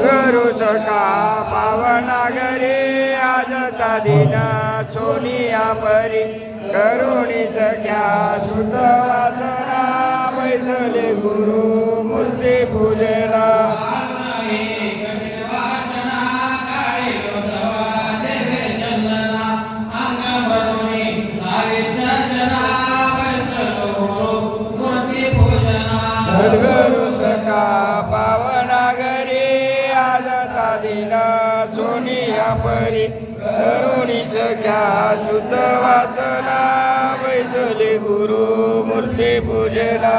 सद्गुरु सखा पावनागरी आजचा दिन सोनिया परी करुणी सख्या शुद्ध वासना बैसले गुरु मूर्ती पूजेला सद्गुरु सखा पावनागरी आजचा दिन सोनिया परी करुणी सख्या शुद्ध वासना बैसले गुरु मूर्ती पूजेला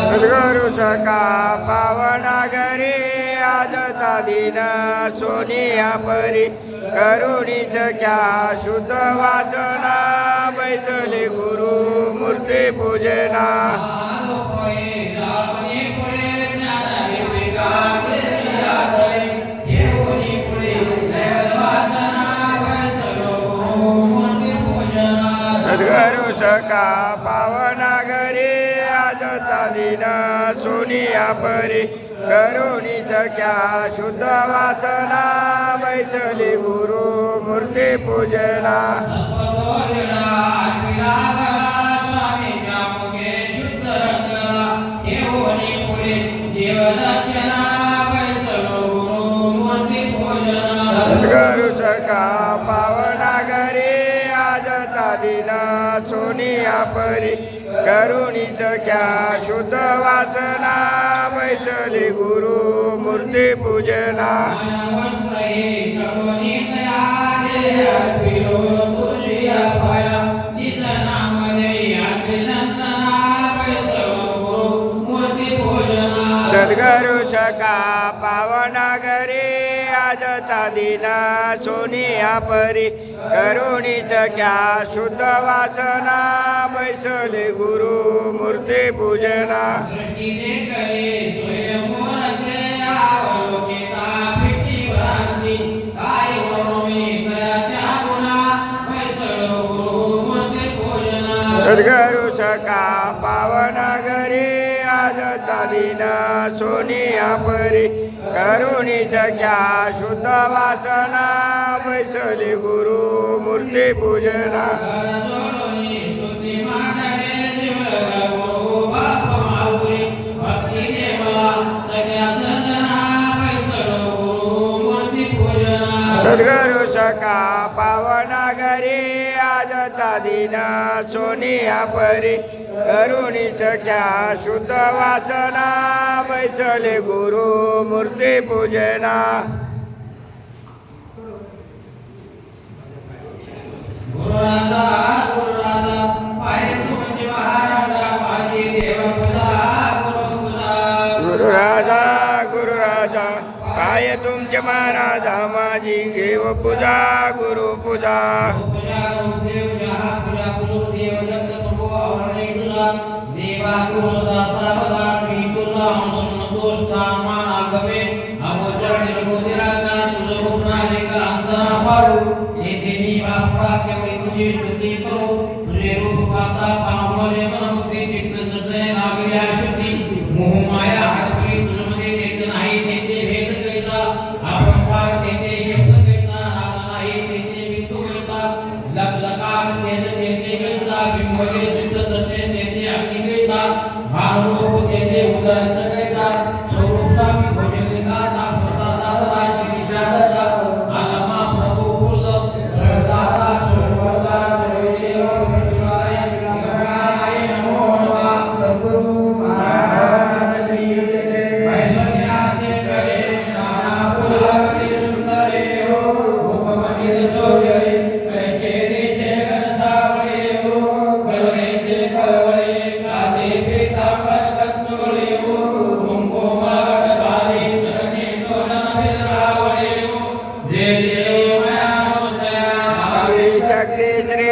सद्गुरु सखा पावनागरी आजचा दिन सोनिया परी करुणी सख्या शुद्ध वासना बैसले गुरु मूर्ती पूजेना सद्गुरु सखा पावनागरी आजचा दिन सोनिया परी करुणी सख्या शुद्ध वासना बैसले गुरु मूर्ती पूजना सद्गुरु सखा पावनागरी आजचा दिन सोनिया परी करुणी सख्या शुद्ध वासना बैसले गुरु मूर्ती पूजना सद्गुरु सखा पावनागरी आजचा दिन सोनिया परी करुणी सख्या शुद्ध वासना बैसले गुरु मूर्ती पूजना सद्गुरु सखा पावनागरी आजचा दिन सोनिया परी करुणी सख्या शुद्ध वासना बैसले गुरु मूर्ती पूजना सद्गुरु सखा पावनागरी आजचा दिन सोनिया परी करुणी सख्या शुद्ध वासना बैसले गुरु मूर्ती पूजना गुरुराजा काय तुमचे महाराजा माझी घेव पूजा गुरु पूजा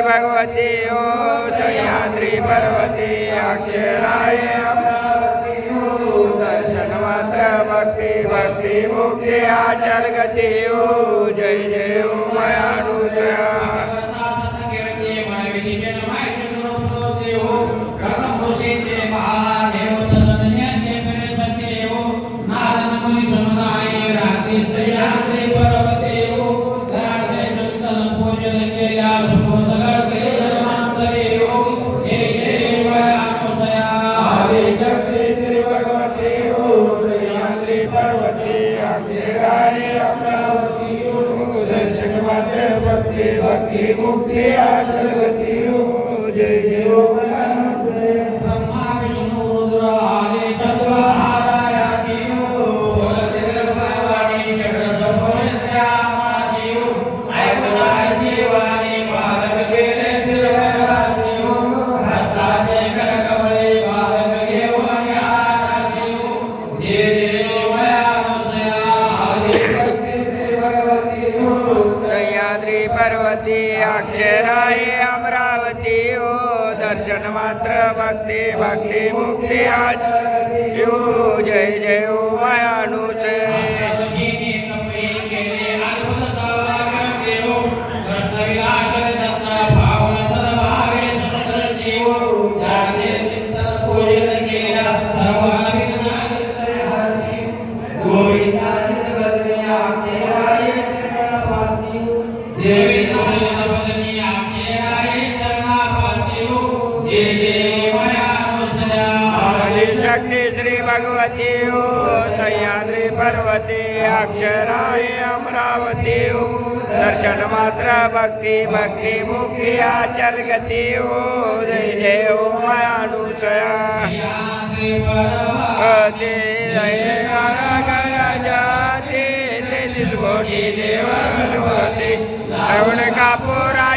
भगवती ओ सह्याद्री पर्वती अक्षराय अमरावती ओ दर्शन मात्र भक्ती भक्ती मुक्ती आचल गती ओ जय जय ओ मयानु मुक्ती अचल गती हो जय जय हो मायानुसया ब्रह्मा विष्णु रुद्र आदि सत्व आदायाती हो भगवानी षड सपोयत्या माती हो ऐकणाची वाणी बालक गेले फिरवाती हो हस्ताचे करकमळे बालक घेऊन आराती हो जय जय मायानुसया आदि शक्ती श्री भगवती हो सह्याद्री पर्वती अक्षराय अमरावती हो दर्शन मात्र भक्ती भक्ती मुक्ती आज हो जय जय हो मायानुसया शक्ती श्री भगवती हो सह्याद्री पर्वती अक्षराय अमरावती हो दर्शन मात्र भक्ती भक्ती मुक्ती अचल गती हो जय जय हो मायानुसया ते जाते 33 कोटी देव सर्वते श्रवण कापुरा